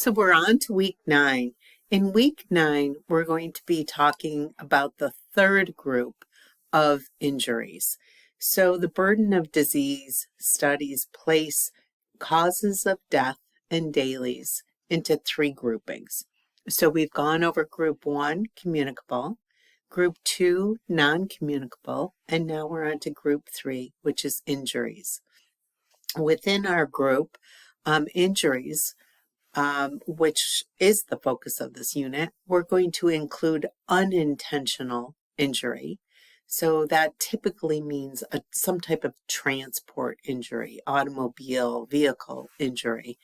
So we're on to week 9. In week 9, we're going to be talking about the third group of injuries. So the burden of disease studies place causes of death and dailies into 3 groupings. So we've gone over group 1, communicable, group 2, non-communicable, and now we're on to group 3, which is injuries. Within our group, injuries, which is the focus of this unit, we're going to include unintentional injury. So that typically means some type of transport injury, automobile, vehicle injury,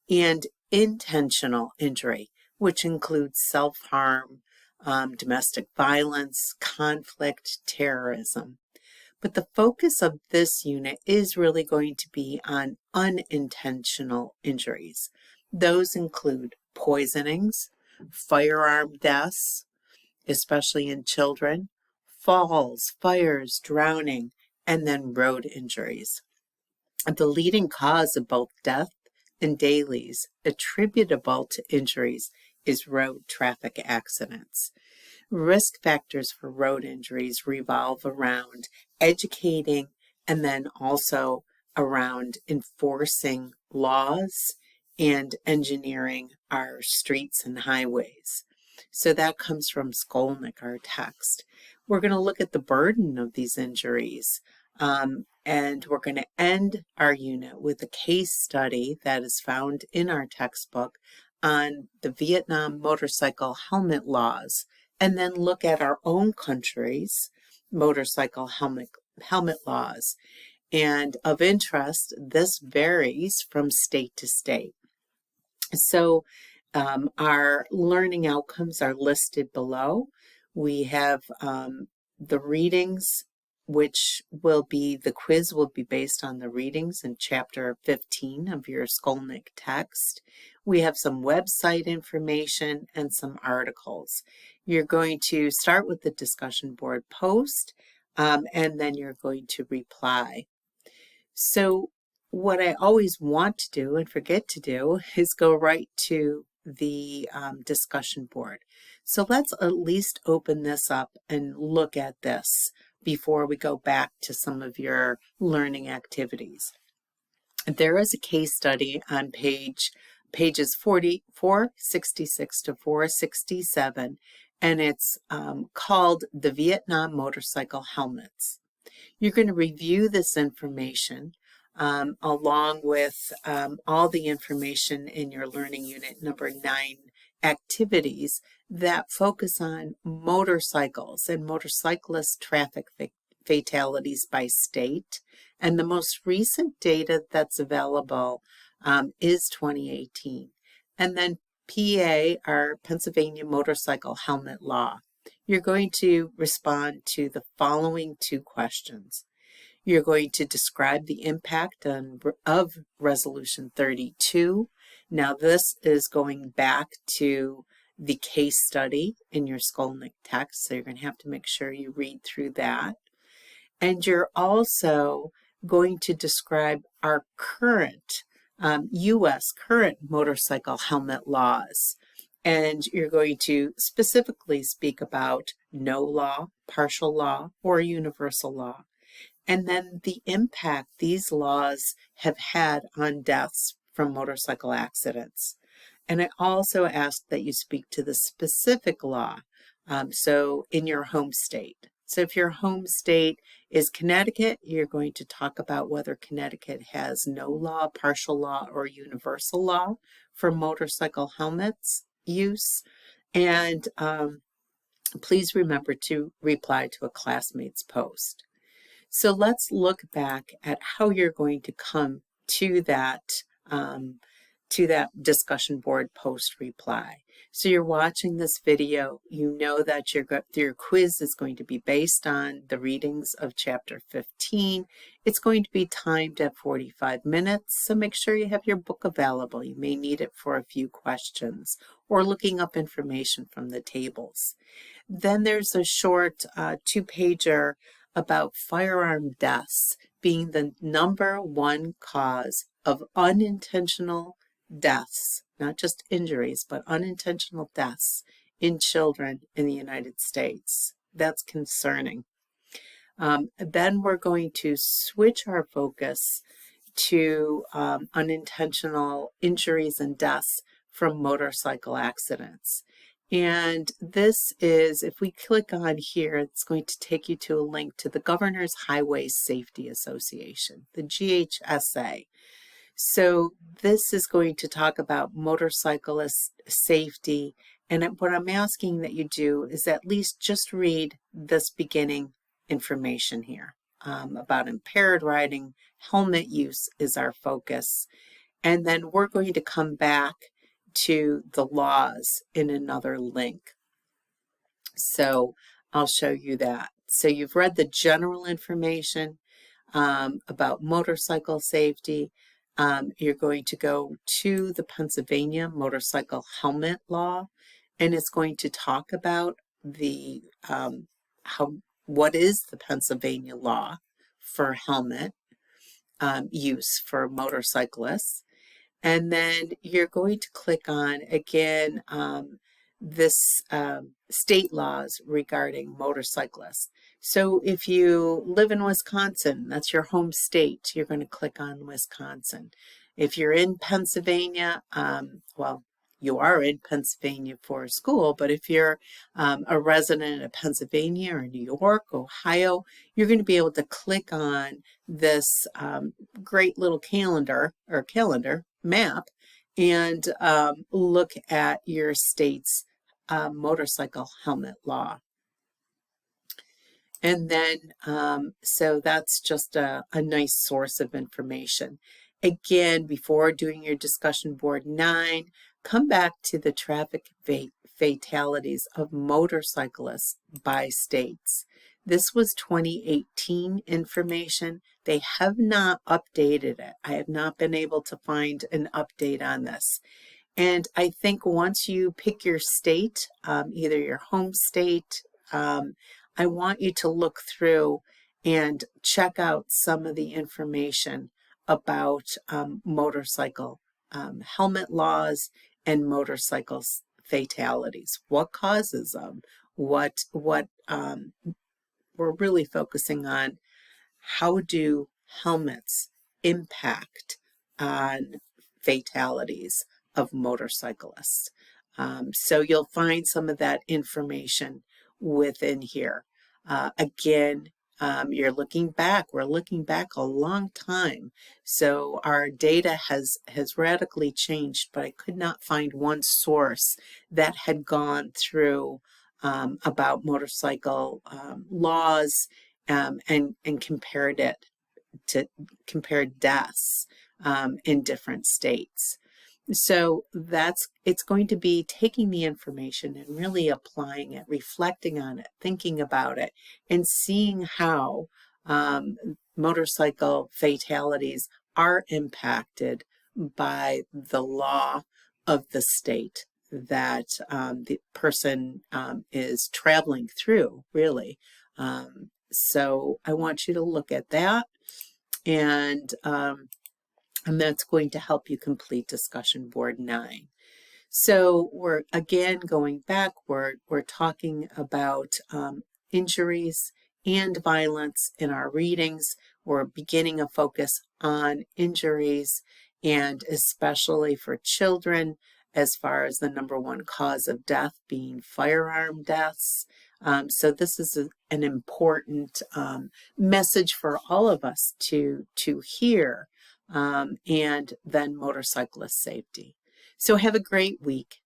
and intentional injury, which includes self-harm, domestic violence, conflict, terrorism. But the focus of this unit is really going to be on unintentional injuries. Those include poisonings, firearm deaths, especially in children, falls, fires, drowning, and then road injuries. The leading cause of both death and dailies attributable to injuries is road traffic accidents. Risk factors for road injuries revolve around educating and then also around enforcing laws and engineering our streets and highways. So that comes from Skolnick, our text. We're going to look at the burden of these injuries, and we're going to end our unit with a case study that is found in our textbook on the Vietnam motorcycle helmet laws, and then look at our own country's motorcycle helmet laws. And of interest, this varies from state to state. So our learning outcomes are listed below. We have the readings, which will be, the quiz will be based on the readings in chapter 15 of your Skolnick text. We have some website information and some articles. You're going to start with the discussion board post, and then you're going to reply. So what I always want to do and forget to do is go right to the discussion board. So let's at least open this up and look at this before we go back to some of your learning activities. There is a case study on pages 466 to 467, and it's called the Vietnam Motorcycle Helmets. You're going to review this information along with all the information in your learning unit number 9 activities that focus on motorcycles and motorcyclist traffic fatalities by state. And the most recent data that's available is 2018. And then PA, our Pennsylvania Motorcycle Helmet Law. You're going to respond to the following 2 questions. You're going to describe the impact of Resolution 32. Now this is going back to the case study in your Skolnick text, so you're going to have to make sure you read through that. And you're also going to describe our current U.S. current motorcycle helmet laws. And you're going to specifically speak about no law, partial law, or universal law. And then the impact these laws have had on deaths from motorcycle accidents. And I also ask that you speak to the specific law, so in your home state. So if your home state is Connecticut, you're going to talk about whether Connecticut has no law, partial law, or universal law for motorcycle helmets use. And please remember to reply to a classmate's post. So let's look back at how you're going to come to that discussion board post reply. So you're watching this video, you know that your quiz is going to be based on the readings of chapter 15. It's going to be timed at 45 minutes, so make sure you have your book available. You may need it for a few questions or looking up information from the tables. Then there's a short 2-pager about firearm deaths being the #1 cause of unintentional deaths not just injuries, but unintentional deaths in children in the United States. That's concerning. Then we're going to switch our focus to unintentional injuries and deaths from motorcycle accidents. And this is, if we click on here, it's going to take you to a link to the Governor's Highway Safety Association, the GHSA. So this is going to talk about motorcyclist safety. And what I'm asking that you do is at least just read this beginning information here about impaired riding. Helmet use is our focus. And then we're going to come back to the laws in another link. So I'll show you that. So you've read the general information about motorcycle safety. You're going to go to the Pennsylvania motorcycle helmet law, and it's going to talk about the what is the Pennsylvania law for helmet use for motorcyclists. And then you're going to click on, again, this state laws regarding motorcyclists. So if you live in Wisconsin, that's your home state, you're going to click on Wisconsin. If you're in Pennsylvania, well, you are in Pennsylvania for school, but if you're a resident of Pennsylvania or New York, Ohio, you're going to be able to click on this great little calendar map and look at your state's motorcycle helmet law. And then, so that's just a nice source of information. Again, before doing your discussion board 9, come back to the traffic fatalities of motorcyclists by states. This was 2018 information. They have not updated it. I have not been able to find an update on this. And I think once you pick your state, either your home state, I want you to look through and check out some of the information about motorcycle helmet laws and motorcycle fatalities. What causes them? What we're really focusing on, how do helmets impact on fatalities of motorcyclists? So you'll find some of that information within here. Again, you're looking back. We're looking back a long time. So our data has radically changed, but I could not find one source that had gone through about motorcycle laws and compared it to compared deaths in different states. So it's going to be taking the information and really applying it, reflecting on it, thinking about it, and seeing how motorcycle fatalities are impacted by the law of the state that the person is traveling through, really. So I want you to look at that, and that's going to help you complete discussion board 9. So we're again going back, we're talking about injuries and violence in our readings. We're beginning a focus on injuries, and especially for children, as far as the #1 cause of death being firearm deaths. So this is an important message for all of us to hear. And then motorcyclist safety. So have a great week.